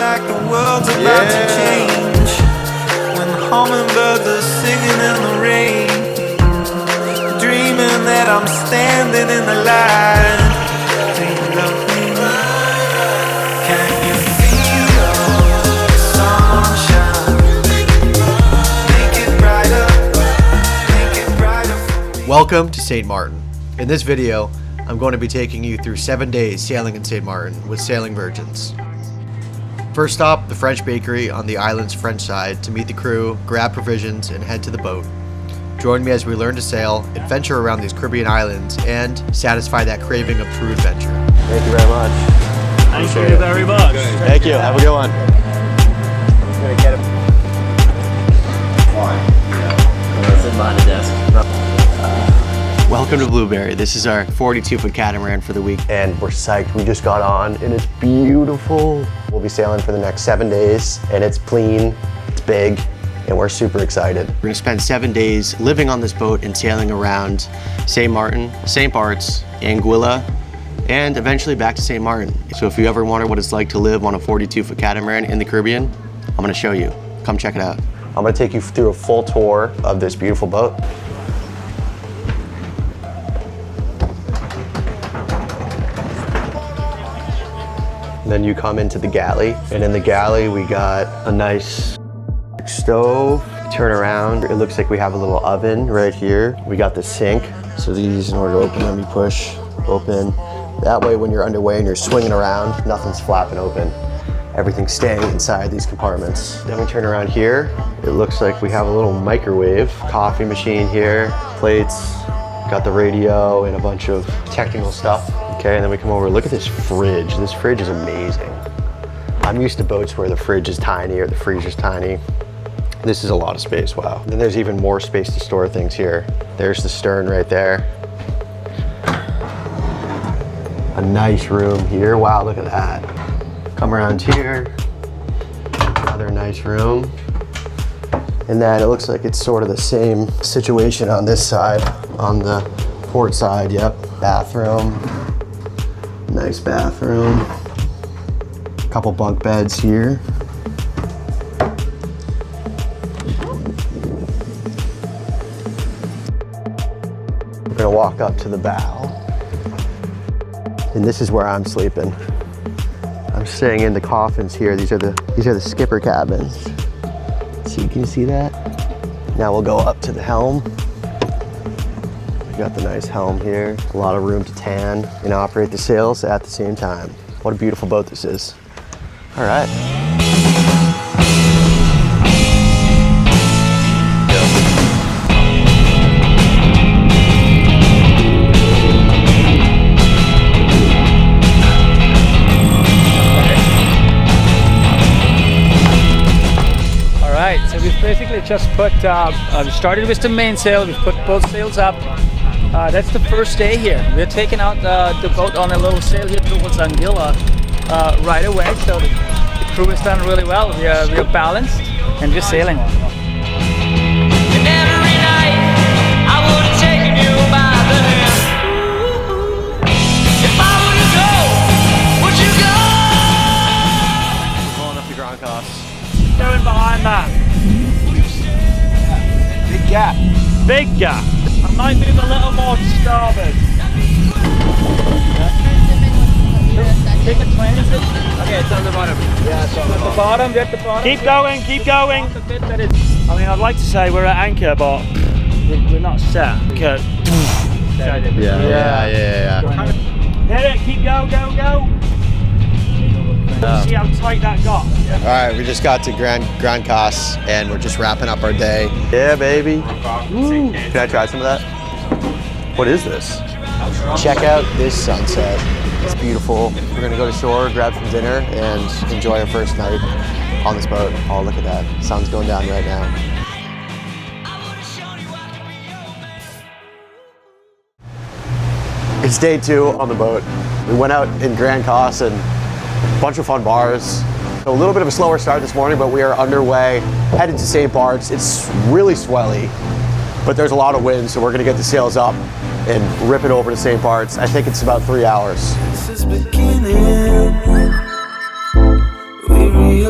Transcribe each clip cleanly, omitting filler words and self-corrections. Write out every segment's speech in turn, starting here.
like the world's about to change. When the hummingbirds are singing in the rain, dreaming that I'm standing in the light. Do you love me? Can you feel the sunshine? Make it brighter, make it brighter for me. Welcome to St. Martin. In this video, I'm going to be taking you through 7 days sailing in St. Martin with Sailing Virgins. First stop, the French bakery on the island's French side to meet the crew, grab provisions, and head to the boat. Join me as we learn to sail, adventure around these Caribbean islands, and satisfy that craving of true adventure. Thank you very much. Thank you very much. Thank you. Have a good one. I'm gonna get him. Fine. I'm gonna sit behind the desk. Welcome to Blueberry. This is our 42-foot catamaran for the week. And we're psyched. We just got on and it's beautiful. We'll be sailing for the next 7 days and it's clean, it's big, and we're super excited. We're gonna spend 7 days living on this boat and sailing around St. Martin, St. Barts, Anguilla, and eventually back to St. Martin. So if you ever wonder what it's like to live on a 42-foot catamaran in the Caribbean, I'm gonna show you. Come check it out. I'm gonna take you through a full tour of this beautiful boat. Then you come into the galley, and in the galley we got a nice stove. Turn around, it looks like we have a little oven right here. We got the sink, so these, in order to open them, you push, open. That way when you're underway and you're swinging around, nothing's flapping open. Everything's staying inside these compartments. Then we turn around here, it looks like we have a little microwave, coffee machine here, plates, got the radio and a bunch of technical stuff. Okay, and then we come over, look at this fridge. This fridge is amazing. I'm used to boats where the fridge is tiny or the freezer's tiny. This is a lot of space, wow. Then there's even more space to store things here. There's the stern right there. A nice room here, wow, look at that. Come around here, another nice room. And then it looks like it's sort of the same situation on this side, on the port side, yep. Bathroom. Nice bathroom. Couple bunk beds here. We're gonna walk up to the bow. And this is where I'm sleeping. I'm staying in the coffins here. These are the skipper cabins. See, can you see that? Now we'll go up to the helm. Got the nice helm here. A lot of room to tan and operate the sails at the same time. What a beautiful boat this is. All right. All right, so we've basically just put, we started with the mainsail, we've put both sails up. That's the first day here. We're taking out the boat on a little sail here towards Anguilla right away. So the crew has done really well. We're balanced and we're sailing. And every night I would have taken you by the hand. If I were to go, would you go? Pulling up the ground costs. Going behind that. Big gap. Big gap. I might move a little more to starboard. Take a 20. Okay, it's on the bottom. Yeah, it's on the bottom. At the bottom. Keep going, keep going. I mean, I'd like to say we're at anchor, but we're not set. Okay. Yeah. Hit it, keep go. See how tight that got. All right, we just got to Grand Cas and we're just wrapping up our day. Yeah, baby. Woo. Can I try some of that? What is this? Check out this sunset. It's beautiful. We're gonna go to shore, grab some dinner, and enjoy our first night on this boat. Oh, look at that. Sun's going down right now. It's day 2 on the boat. We went out in Grand Cas and a bunch of fun bars. So a little bit of a slower start this morning, but we are underway, headed to St. Barts. It's really swelly, but there's a lot of wind, so we're gonna get the sails up and rip it over to St. Barts. I think it's about 3 hours. This is beginning. We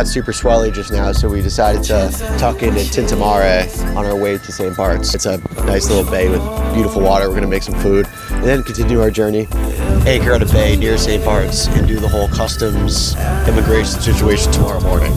got super swelly just now, so we decided to tuck into Tintamarre on our way to St. Barts. It's a nice little bay with beautiful water. We're gonna make some food and then continue our journey, anchor at a bay near St. Barts, and do the whole customs immigration situation tomorrow morning.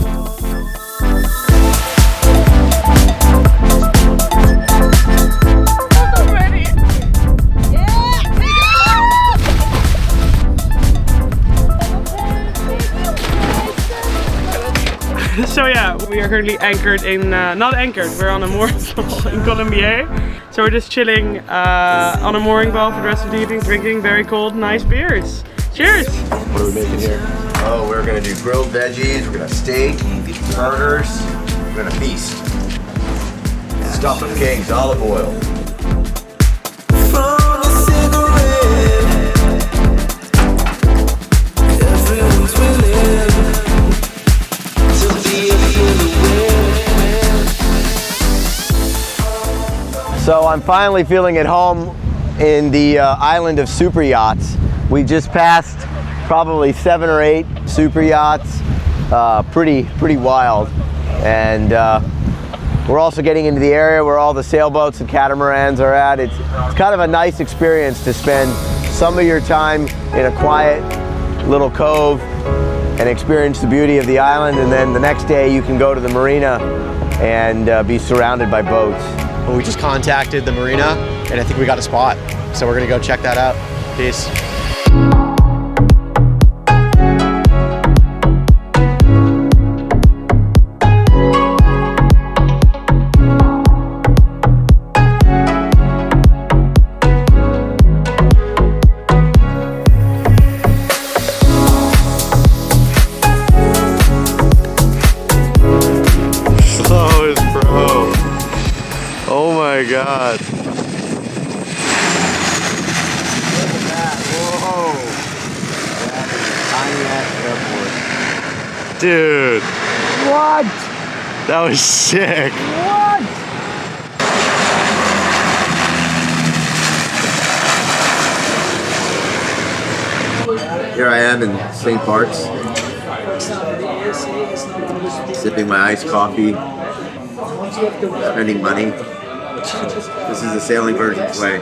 So yeah, we are currently anchored in, not anchored, we're on a mooring ball in Colombier. So we're just chilling on a mooring ball for the rest of the evening, drinking very cold, nice beers. Cheers! What are we making here? Oh, we're gonna do grilled veggies, we're gonna have steak, burgers, we're gonna feast. Stuff of kings, olive oil. From a cigarette, everyone's willing to be a silhouette. So I'm finally feeling at home in the island of superyachts. We just passed probably 7 or 8 superyachts, pretty wild. And we're also getting into the area where all the sailboats and catamarans are at. It's kind of a nice experience to spend some of your time in a quiet little cove and experience the beauty of the island, and then the next day you can go to the marina and be surrounded by boats. Well, we just contacted the marina and I think we got a spot. So we're gonna go check that out. Peace. Oh my God. Dude, What? that was sick. What? Here I am in St. Barts, sipping my iced coffee, spending money. This is the sailing virgin's way.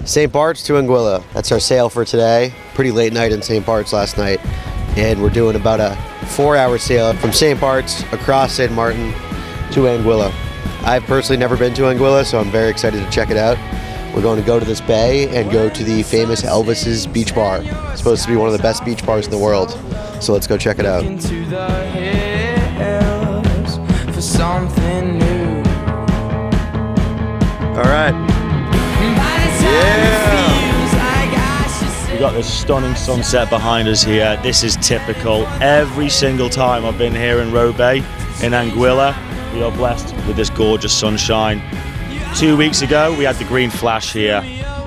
St. Barts to Anguilla. That's our sail for today. Pretty late night in St. Barts last night. And we're doing about a 4-hour sail from St. Barts across St. Martin to Anguilla. I've personally never been to Anguilla, so I'm very excited to check it out. We're going to go to this bay and go to the famous Elvis's beach bar. It's supposed to be one of the best beach bars in the world. So let's go check it out. Into the hills for something new. All right. We've got this stunning sunset behind us here. This is typical. Every single time I've been here in Robe in Anguilla, we are blessed with this gorgeous sunshine. 2 weeks ago, we had the green flash here.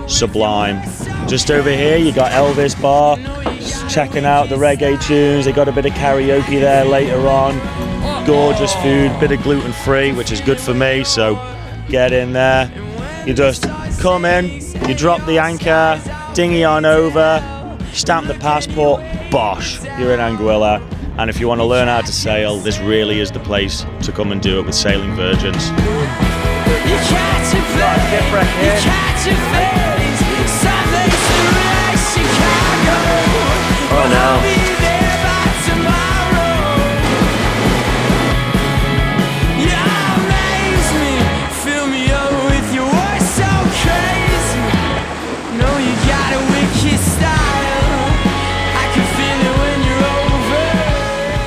Sublime. Just over here, you got Elvis bar, just checking out the reggae tunes. They got a bit of karaoke there later on. Gorgeous food, bit of gluten-free, which is good for me, so get in there. You just come in, you drop the anchor, dinghy on over, stamp the passport, bosh, you're in Anguilla. And if you want to learn how to sail, this really is the place to come and do it with Sailing Virgins. Oh no.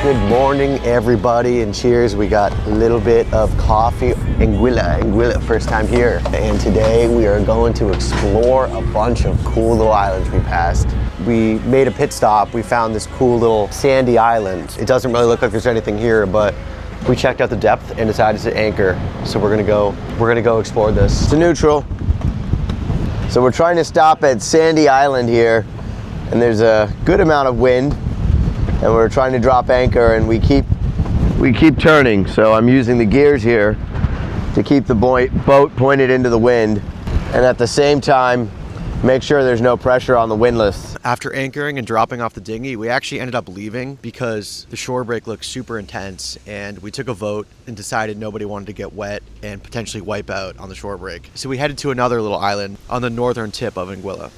Good morning, everybody, and cheers. We got a little bit of coffee. Anguilla, first time here. And today we are going to explore a bunch of cool little islands we passed. We made a pit stop. We found this cool little sandy island. It doesn't really look like there's anything here, but we checked out the depth and decided to anchor. So we're gonna go explore this. It's a neutral. So we're trying to stop at Sandy Island here, and there's a good amount of wind. And we're trying to drop anchor, and we keep we keep turning, so I'm using the gears here to keep the boat pointed into the wind, and at the same time make sure there's no pressure on the windlass. After anchoring and dropping off the dinghy, we actually ended up leaving because the shore break looked super intense, and we took a vote and decided nobody wanted to get wet and potentially wipe out on the shore break. So we headed to another little island on the northern tip of Anguilla.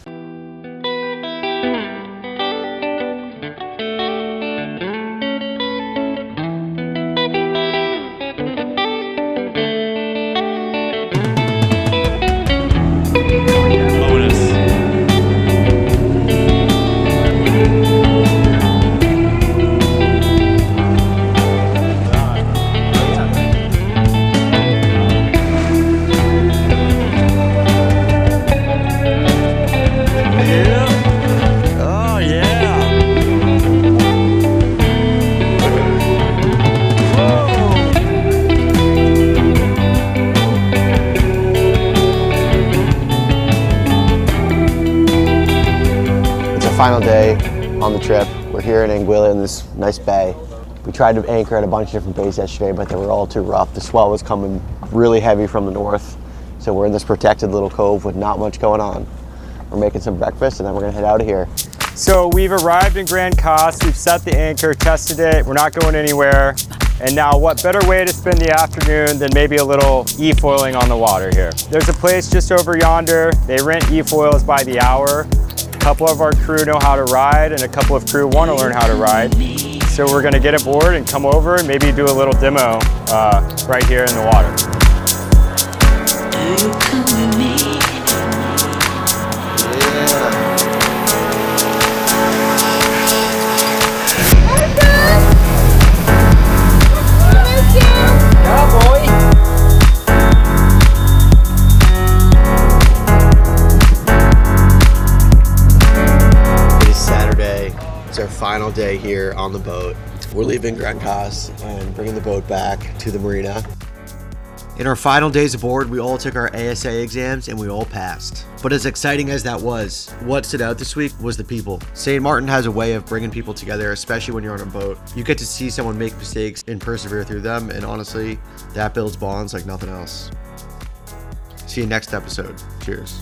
Final day on the trip. We're here in Anguilla in this nice bay. We tried to anchor at a bunch of different bays yesterday, but they were all too rough. The swell was coming really heavy from the north. So we're in this protected little cove with not much going on. We're making some breakfast and then we're gonna head out of here. So we've arrived in Grand Coste, we've set the anchor, tested it, we're not going anywhere. And now what better way to spend the afternoon than maybe a little e-foiling on the water here. There's a place just over yonder. They rent e-foils by the hour. A couple of our crew know how to ride and a couple of crew want to learn how to ride. So we're gonna get aboard and come over and maybe do a little demo right here in the water. It's our final day here on the boat. We're leaving Grand Coste and bringing the boat back to the marina. In our final days aboard, we all took our ASA exams and we all passed. But as exciting as that was, what stood out this week was the people. St. Martin has a way of bringing people together, especially when you're on a boat. You get to see someone make mistakes and persevere through them, and honestly, that builds bonds like nothing else. See you next episode. Cheers.